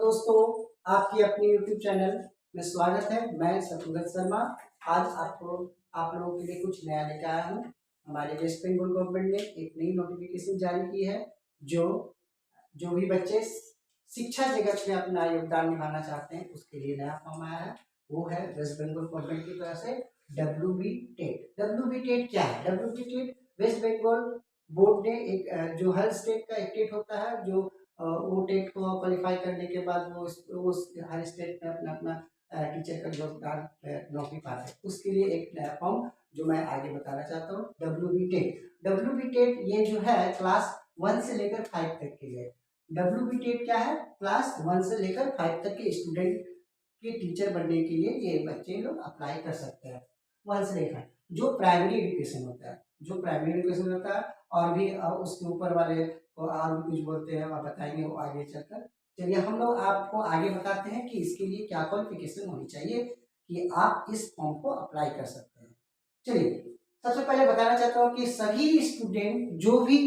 दोस्तों, आपकी अपनी YouTube चैनल में स्वागत है। मैं शत्रुघ्न शर्मा। आज आप लोगों के लिए कुछ नया लेकर आया हूँ। हमारे वेस्ट बंगाल गवर्नमेंट ने एक नई नोटिफिकेशन जारी की है। जो भी बच्चे शिक्षा जगत में अपना योगदान निभाना चाहते हैं उसके लिए नया फॉर्म आया है। वो है वेस्ट बंगाल गवर्नमेंट की तरफ से WB टेट। WB टेट क्या है? WB TET West Bengal board ने एक जो हर स्टेट का एक टेट होता है, जो वो टेट को क्वालिफाई करने के बाद वो हर स्टेट में अपना अपना टीचर का योगदान नौकरी पाते हैं। उसके लिए एक नया फॉर्म जो मैं आगे बताना चाहता हूँ, WB टेट। WB टेट ये जो है क्लास 1 से लेकर 5 तक के लिए। WB टेट क्या है? क्लास 1 से लेकर 5 तक के स्टूडेंट के टीचर बनने के लिए ये बच्चे लोग अप्लाई कर सकते हैं। 1 से लेकर जो प्राइमरी एजुकेशन होता है, जो प्राइमरी एजुकेशन होता है, और भी उसके ऊपर वाले को और भी कुछ बोलते हैं, आप बताएंगे वो आगे चलकर। चलिए हम लोग आपको आगे बताते हैं कि इसके लिए क्या क्वालिफिकेशन होनी चाहिए कि आप इस फॉर्म को अप्लाई कर सकते हैं। चलिए सबसे पहले बताना चाहता हूँ कि सभी स्टूडेंट जो भी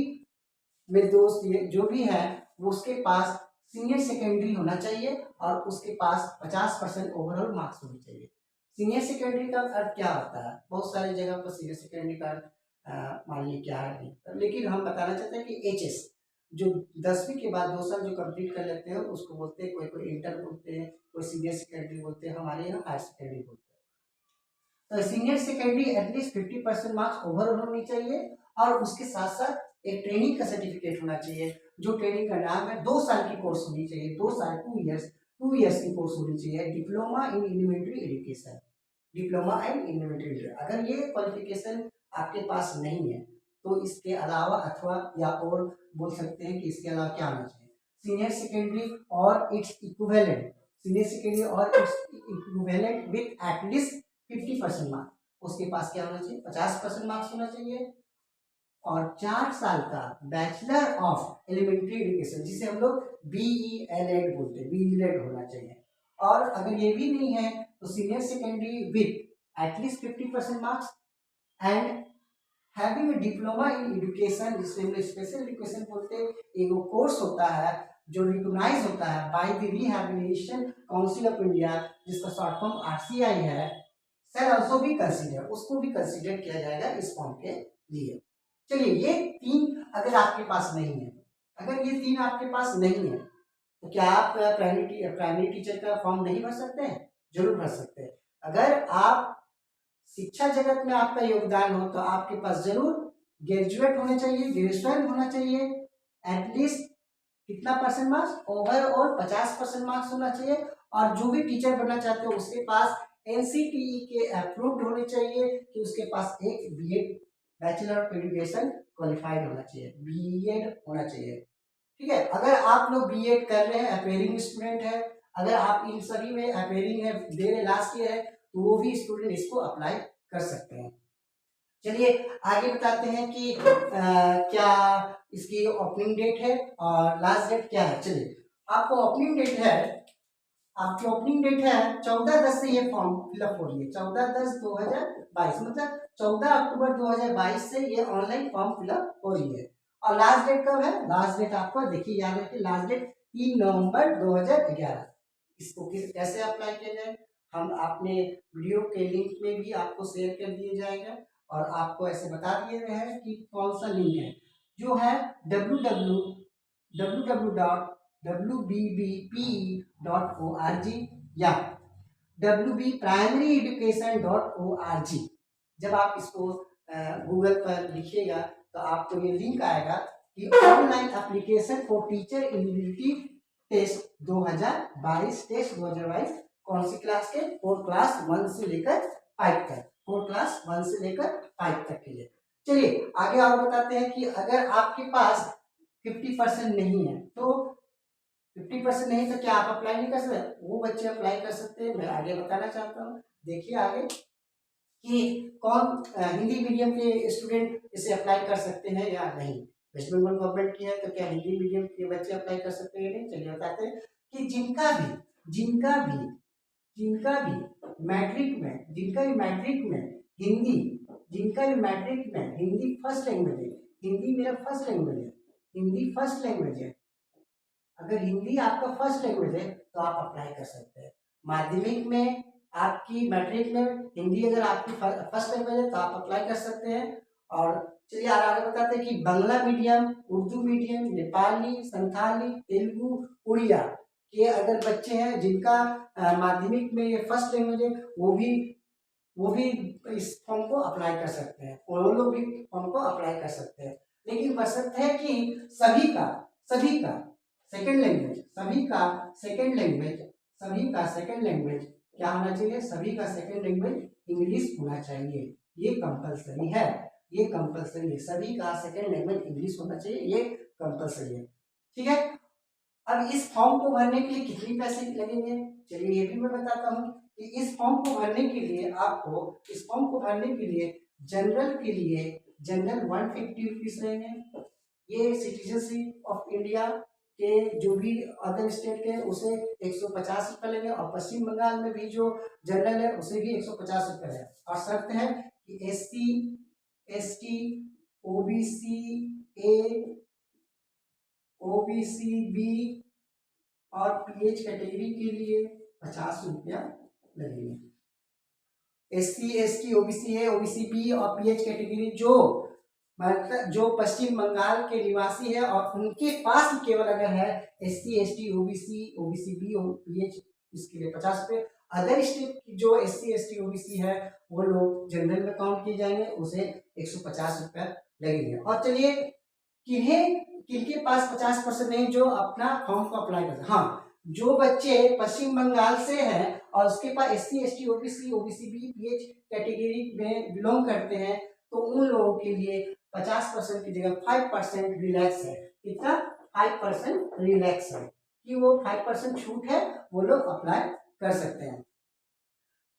मेरे दोस्त ये जो भी है वो उसके पास सीनियर सेकेंडरी होना चाहिए और उसके पास 50% ओवरऑल मार्क्स होने चाहिए। सीनियर सेकेंडरी का अर्थ क्या होता है? बहुत सारी जगह पर सीनियर सेकेंडरी का मान लीजिए क्या है, लेकिन हम बताना चाहते हैं कि HS जो 10वीं के बाद 2 साल जो कंप्लीट कर लेते हैं उसको बोलते हैं, कोई कोई इंटर बोलते हैं, कोई सीनियर सेकेंडरी बोलते हैं, हमारे यहाँ हायर सेकेंडरी बोलते हैं। तो senior secondary at least 50% marks overall होनी चाहिए और उसके साथ साथ एक ट्रेनिंग का सर्टिफिकेट होना चाहिए। जो ट्रेनिंग का नाम है 2 साल की कोर्स होनी चाहिए, 2 साल 2 इयर्स की कोर्स होनी चाहिए। Diploma in elementary education, diploma in elementary education. अगर ये क्वालिफिकेशन आपके पास नहीं है तो इसके अलावा अथवा या और बोल सकते हैं कि इसके अलावा क्या होना चाहिए? सीनियर सेकेंडरी और इट्स इक्विवेलेंट, सीनियर सेकेंडरी और its equivalent with at least 50% marks. उसके पास क्या होना चाहिए? 50% मार्क्स होना चाहिए और 4 साल का बैचलर ऑफ एलिमेंट्री एजुकेशन, जिसे हम लोग BELED बोलते हैं, BELED होना चाहिए। और अगर ये भी नहीं है तो senior secondary with at least 50% marks and having a diploma in education, जिसे हम स्पेशल एजुकेशन बोलते हैं। एक कोर्स होता है जो रिकॉग्नाइज होता है by the rehabilitation council of India, जिसका शॉर्ट फॉर्म RCI है। सर ऑल्सो भी कंसीडर, उसको भी कंसीडर किया जाएगा इस फॉर्म के लिए। चलिए ये 3 अगर आपके पास नहीं है, अगर ये 3 आपके पास नहीं है तो क्या आप प्राइमरी टीचर का फॉर्म नहीं भर सकते हैं? जरूर भर सकते हैं। अगर आप शिक्षा जगत में आपका योगदान हो तो आपके पास जरूर ग्रेजुएट होने चाहिए, ग्रेजुएशन होना चाहिए, एटलीस्ट कितना परसेंट मार्क्स? ओवरऑल 50% मार्क्स होना चाहिए। और जो भी टीचर बनना चाहते हो उसके पास NCTE के अप्रूव्ड होने चाहिए कि उसके पास एक BEd bachelor of education qualified होना चाहिए, BEd होना चाहिए। ठीक है, अगर आप लोग BEd कर रहे हैं, अपेयरिंग स्टूडेंट है, अगर आप इन सभी में अपेयरिंग है, दे रहे लास्ट ईयर है, तो वो भी स्टूडेंट इसको अप्लाई कर सकते हैं। चलिए आगे बताते हैं कि क्या इसकी ओपनिंग डेट है और लास्ट डेट क्या है। चलिए आपको ओपनिंग डेट है, आपकी ओपनिंग डेट है 14/10 से ये फॉर्म फिलअप हो रही है। 14/10/2022 मतलब 14 अक्टूबर 2022 से ये ऑनलाइन फॉर्म फिलअप हो रही है। और लास्ट डेट कब है? लास्ट डेट आपको देखिए याद रखिए, लास्ट डेट 3 नवंबर 2011। इसको कैसे अप्लाई किया जाए हम अपने वीडियो के लिंक में भी आपको शेयर कर दिए जाएगा और आपको ऐसे बता दिए गए हैं कि कौन सा लिंक है, जो है www.wbbpe.org या wbprimaryeducation.org। जब आप इसको गूगल पर लिखिएगा तो आपको ये लिंक आएगा कि online application for teacher eligibility test 2022 test 2022 कौन सी क्लास के? 4 क्लास 1 से लेकर 5 तक, 4 क्लास 1 से लेकर 5 तक के लिए। चलिए आगे और बताते हैं कि अगर आपके पास 50% नहीं है तो 50% नहीं तो क्या आप अप्लाई नहीं कर सकते? वो बच्चे अप्लाई कर सकते हैं। मैं आगे बताना चाहता हूँ, देखिए आगे कि कौन हिंदी मीडियम के स्टूडेंट इसे अप्लाई कर सकते हैं या नहीं। वेस्ट बंगाल गवर्नमेंट की है तो क्या हिंदी मीडियम के बच्चे अप्लाई कर सकते हैं? नहीं। चलिए बताते हैं कि जिनका भी मैट्रिक में हिंदी, जिनका भी मैट्रिक में हिंदी फर्स्ट लैंग्वेज है, हिंदी मेरा फर्स्ट लैंग्वेज है, हिंदी फर्स्ट लैंग्वेज है, अगर हिंदी आपका फर्स्ट लैंग्वेज है तो आप अप्लाई कर सकते हैं। माध्यमिक में, आपकी मैट्रिक में हिंदी अगर आपकी फर्स्ट लैंग्वेज है तो आप अप्लाई कर सकते हैं। और चलिए आगे बताते हैं कि बांग्ला मीडियम, उर्दू मीडियम, नेपाली, संथाली, तेलुगु, उड़िया के अगर बच्चे हैं जिनका माध्यमिक में ये फर्स्ट लैंग्वेज है, वो भी इस फॉर्म को अप्लाई कर सकते हैं, वो लोग भी फॉर्म को अप्लाई कर सकते हैं। लेकिन बशर्ते है कि सभी का सेकंड लैंग्वेज, सभी का सेकंड लैंग्वेज क्या होना चाहिए? सभी का सेकंड लैंग्वेज इंग्लिश होना चाहिए। ये कंपलसरी है, सभी का सेकंड लैंग्वेज इंग्लिश होना चाहिए, ये कंपलसरी है। ठीक है। अब इस फॉर्म को भरने के लिए कितने पैसे लगेंगे? चलिए ये भी मैं बताता हूँ कि इस फॉर्म को भरने के लिए जनरल 150 रुपीज रहेंगे। ये सिटीजनशिप ऑफ इंडिया के जो भी अदर स्टेट के उसे 150 रुपये लेंगे, और पश्चिम बंगाल में भी जो जनरल है उसे भी 150 रुपये है। और शर्त है कि SC, ST, OBC A, OBC B और PH कैटेगरी के लिए 50 रुपया लगेंगे। SC, ST, OBC A, OBC B और PH कैटेगरी जो पश्चिम बंगाल के निवासी है और उनके पास केवल अगर है SC, ST, OBC, OBC B और PH, इसके लिए 50 रुपये। अदर स्टेट की जो SC, ST, OBC है वो लोग जनरल में काउंट किए जाएंगे, उसे 150 रुपये लगेंगे। और चलिए किनके पास 50% नहीं, जो अपना फॉर्म को अप्लाई करते हैं। हाँ, जो बच्चे पश्चिम बंगाल से हैं और उसके पास SC, ST, OBC, OBC B, PH category में बिलोंग करते हैं, तो उन लोगों के लिए 50% की जगह 5% रिलैक्स है। कितना? 5% रिलैक्स है, कि वो 5% छूट है, वो लोग अप्लाई कर सकते हैं।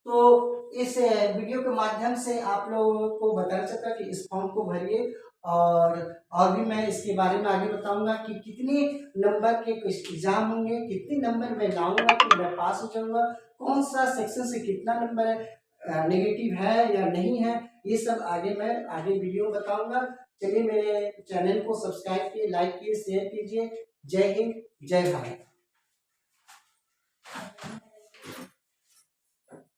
तो इस वीडियो के माध्यम से आप लोगों को बताना चाहता कि इस फॉर्म को भरिए, और भी मैं इसके बारे में आगे बताऊंगा कि कितने नंबर के एग्जाम होंगे, कितने नंबर मैं लाऊंगा कि मैं पास हो जाऊंगा, कौन सा सेक्शन से कितना नंबर है, नेगेटिव है या नहीं है, ये सब मैं आगे वीडियो में बताऊंगा। चलिए मेरे चैनल को सब्सक्राइब कीजिए, लाइक कीजिए, शेयर कीजिए। जय हिंद, जय भारत।